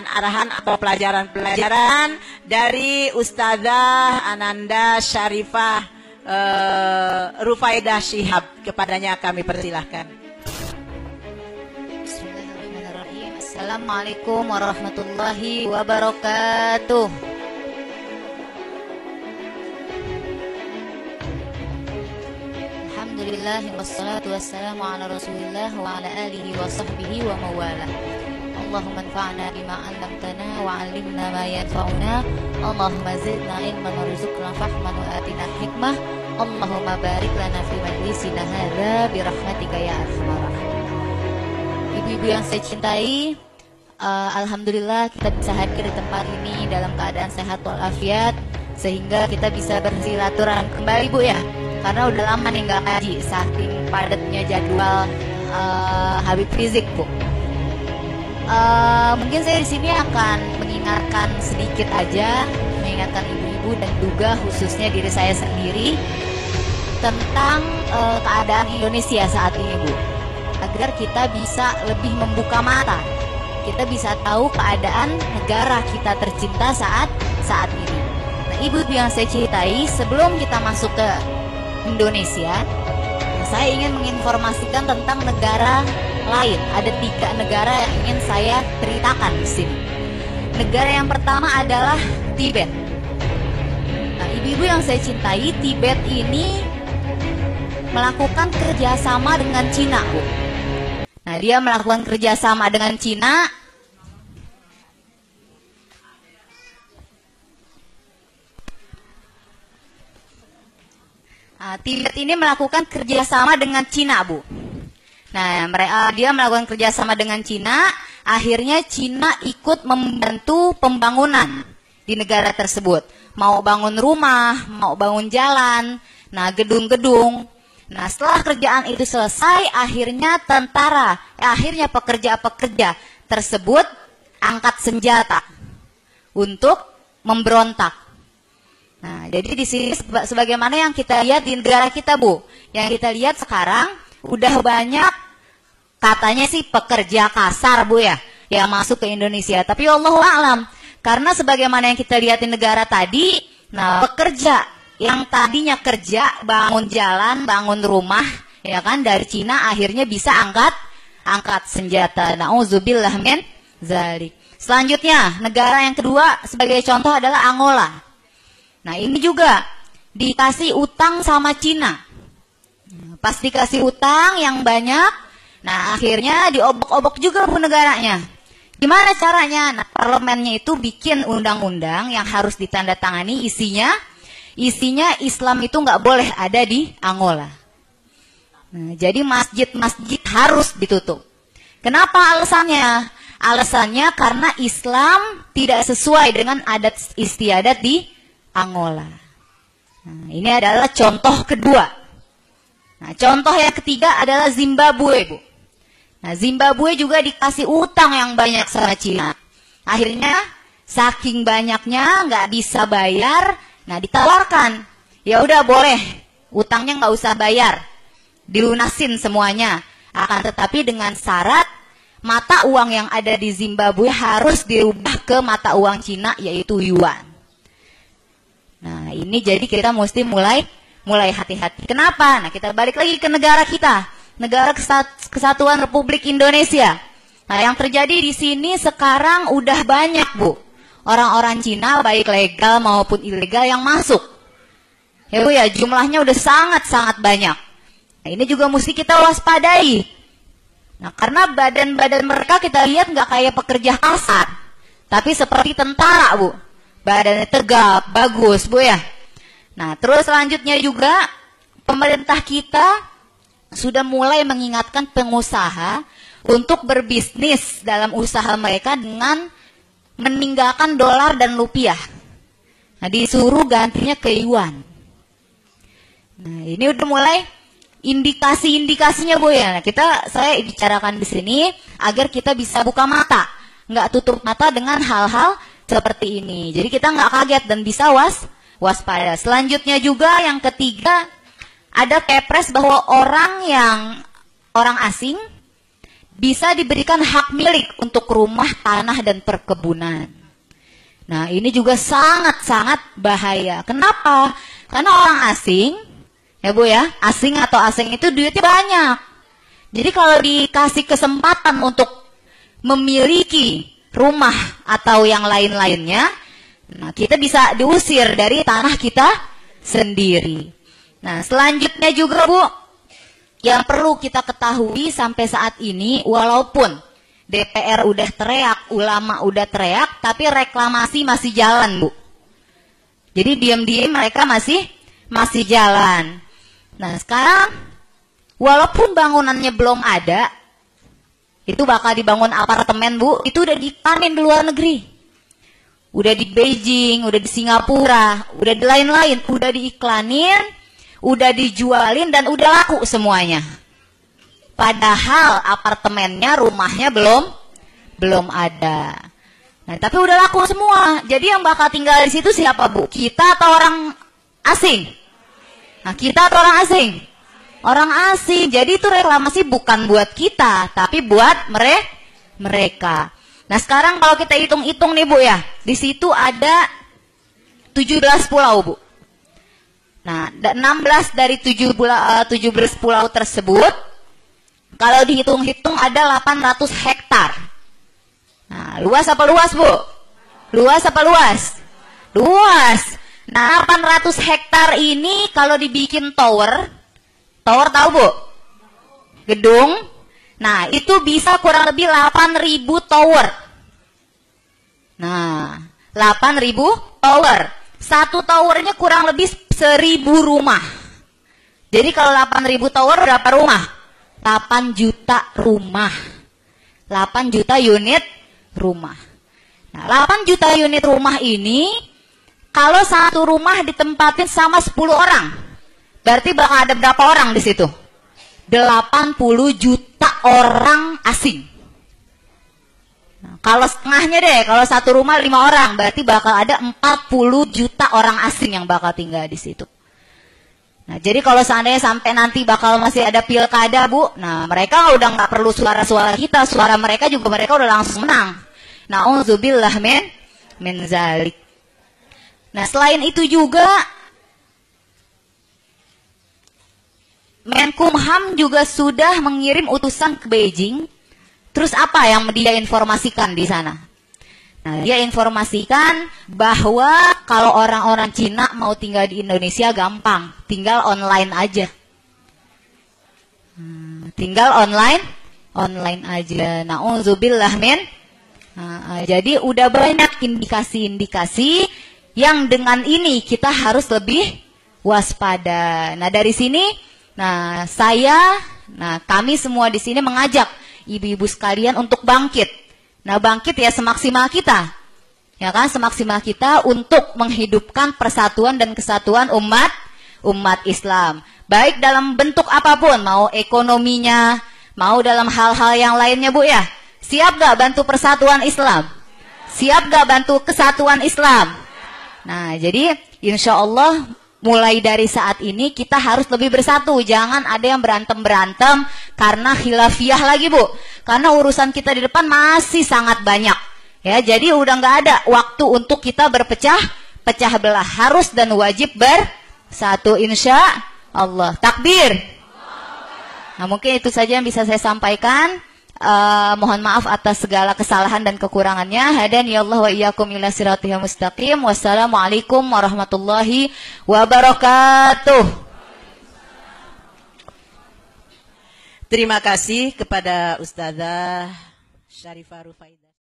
arahan-arahan atau pelajaran-pelajaran dari Ustazah Ananda Syarifah Rufaidah Shihab. Kepadanya kami persilahkan. Bismillahirrahmanirrahim. Assalamualaikum warahmatullahi wabarakatuh. Alhamdulillah wassalatu wassalamu ala Rasulillah wa ala alihi wa sahbihi wa mawalah. Allahumma anfa'na bima 'allamtana wa 'allimna ma yanfa'una. Allahumma zidna ilman warzuqna fahman wa atina hikmah. Allahumma barik lana fi majlisina hadza bi rahmatika ya arhamar rahimin. Ibu-ibu yang saya cintai, alhamdulillah kita bisa hadir di tempat ini dalam keadaan sehat walafiat, sehingga kita bisa bersilaturahmi kembali, Bu, ya. Karena udah lama nih nggak ngaji, saking padatnya jadwal Habib Rizik, Bu. Mungkin saya di sini akan mengingatkan sedikit aja, mengingatkan ibu-ibu dan juga khususnya diri saya sendiri tentang keadaan Indonesia saat ini, Bu, agar kita bisa lebih membuka mata, kita bisa tahu keadaan negara kita tercinta saat ini. Nah, ibu yang saya cintai, sebelum kita masuk ke Indonesia, saya ingin menginformasikan tentang negara lain. Ada 3 negara yang ingin saya ceritakan di sini. Negara yang pertama adalah Tibet. Nah, ibu-ibu yang saya cintai, Tibet ini melakukan kerjasama dengan Cina, Bu. Nah, dia melakukan kerjasama dengan Cina. Nah, Tibet ini melakukan kerjasama dengan Cina, Bu. Nah, dia melakukan kerjasama dengan Cina. Akhirnya Cina ikut membantu pembangunan di negara tersebut. Mau bangun rumah, mau bangun jalan, nah gedung-gedung. Nah, setelah kerjaan itu selesai, akhirnya pekerja-pekerja tersebut angkat senjata untuk memberontak. Nah, jadi di sini sebagaimana yang kita lihat di negara kita, Bu, yang kita lihat sekarang udah banyak katanya sih pekerja kasar, Bu, ya, yang masuk ke Indonesia. Tapi Allahu a'lam, karena sebagaimana yang kita lihat di negara tadi, nah pekerja yang tadinya kerja bangun jalan, bangun rumah, ya kan, dari Cina akhirnya bisa angkat senjata. Nauzubillah min zalik. Selanjutnya, negara yang kedua sebagai contoh adalah Angola. Nah, ini juga dikasih utang sama Cina. Pas dikasih utang yang banyak, nah akhirnya diobok-obok juga, Bu, negaranya. Gimana caranya? Nah, parlemennya itu bikin undang-undang yang harus ditandatangani, isinya Islam itu nggak boleh ada di Angola. Nah, jadi masjid-masjid harus ditutup. Kenapa alasannya? Alasannya karena Islam tidak sesuai dengan adat istiadat di Angola. Nah, ini adalah contoh kedua. Nah, contoh yang ketiga adalah Zimbabwe, Bu. Nah, Zimbabwe juga dikasih utang yang banyak sama Cina. Akhirnya saking banyaknya nggak bisa bayar. Nah, ditawarkan, ya udah boleh, utangnya nggak usah bayar, dilunasin semuanya. Akan tetapi dengan syarat mata uang yang ada di Zimbabwe harus dirubah ke mata uang Cina, yaitu yuan. Nah, ini jadi kita mesti mulai hati-hati. Kenapa? Nah, kita balik lagi ke negara kita, negara Kesatuan Republik Indonesia. Nah, yang terjadi di sini sekarang udah banyak, Bu, orang-orang Cina baik legal maupun ilegal yang masuk. Ya, Bu, ya, jumlahnya udah sangat-sangat banyak. Nah, ini juga mesti kita waspadai. Nah, karena badan-badan mereka kita lihat nggak kayak pekerja kasar, tapi seperti tentara, Bu. Badannya tegap, bagus, Bu, ya. Nah, terus selanjutnya juga pemerintah kita sudah mulai mengingatkan pengusaha untuk berbisnis dalam usaha mereka dengan meninggalkan dolar dan rupiah. Nah, disuruh gantinya ke yuan. Nah, ini udah mulai indikasi-indikasinya, Bu, ya. Nah, saya bicarakan di sini agar kita bisa buka mata, nggak tutup mata dengan hal-hal seperti ini. Jadi kita nggak kaget dan bisa waspada. Selanjutnya juga yang ketiga, ada kepres bahwa orang asing bisa diberikan hak milik untuk rumah, tanah, dan perkebunan. Nah, ini juga sangat-sangat bahaya. Kenapa? Karena orang asing, ya Bu ya, asing atau asing itu duitnya banyak. Jadi kalau dikasih kesempatan untuk memiliki rumah atau yang lain-lainnya, nah kita bisa diusir dari tanah kita sendiri. Nah, selanjutnya juga Bu, yang perlu kita ketahui sampai saat ini, walaupun DPR udah teriak, ulama udah teriak, tapi reklamasi masih jalan, Bu. Jadi diam-diam mereka masih jalan. Nah, sekarang walaupun bangunannya belum ada, itu bakal dibangun apartemen, Bu, itu udah dipanen di luar negeri. Udah di Beijing, udah di Singapura, udah di lain-lain, udah diiklanin, udah dijualin, dan udah laku semuanya. Padahal apartemennya, rumahnya belum ada. Nah, tapi udah laku semua. Jadi yang bakal tinggal di situ siapa, Bu? Kita atau orang asing? Nah, kita atau orang asing? Orang asing. Jadi itu reklamasi bukan buat kita, tapi buat mereka. Nah, sekarang kalau kita hitung-hitung nih, Bu ya, di situ ada 17 pulau, Bu. Nah, 16 dari 17 pulau tersebut, kalau dihitung-hitung ada 800 hektar. Nah, luas apa luas, Bu? Luas apa luas? Luas. Nah, 800 hektar ini kalau dibikin tower tahu, Bu? Gedung. Nah, itu bisa kurang lebih 8.000 tower. Nah, 8.000 tower. Satu towernya kurang lebih 1.000 rumah. Jadi kalau 8.000 tower berapa rumah? 8 juta rumah. 8 juta unit rumah. Nah, 8 juta unit rumah ini, kalau satu rumah ditempatin sama 10 orang, berarti bakal ada berapa orang di situ? 80 juta orang asing. Nah, kalau setengahnya deh, kalau satu rumah 5 orang, berarti bakal ada 40 juta orang asing yang bakal tinggal di situ. Nah, jadi kalau seandainya sampai nanti bakal masih ada pilkada, Bu, nah mereka udah nggak perlu suara-suara kita, suara mereka juga mereka udah langsung menang. Na'udzubillah min zalik. Nah, selain itu juga Menkumham juga sudah mengirim utusan ke Beijing. Terus apa yang dia informasikan di sana? Nah, dia informasikan bahwa kalau orang-orang Cina mau tinggal di Indonesia gampang, tinggal online aja. Tinggal online aja. Na'udzubillah min. Jadi udah banyak indikasi-indikasi yang dengan ini kita harus lebih waspada. Nah, dari sini, kami semua di sini mengajak ibu-ibu sekalian untuk bangkit. Nah, bangkit ya semaksimal kita. Ya kan, semaksimal kita untuk menghidupkan persatuan dan kesatuan umat Islam. Baik dalam bentuk apapun, mau ekonominya, mau dalam hal-hal yang lainnya, Bu ya. Siap gak bantu persatuan Islam? Siap gak bantu kesatuan Islam? Nah, jadi insya Allah mulai dari saat ini kita harus lebih bersatu. Jangan ada yang berantem-berantem karena khilafiyah lagi, Bu. Karena urusan kita di depan masih sangat banyak. Ya, jadi udah nggak ada waktu untuk kita pecah belah. Harus dan wajib bersatu insya Allah. Takbir. Nah, mungkin itu saja yang bisa saya sampaikan. Mohon maaf atas segala kesalahan dan kekurangannya. Hadani Allah wa iyyakum ila siratal mustaqim. Wassalamualaikum warahmatullahi wabarakatuh. Terima kasih kepada Ustazah Syarifah Rufaidah.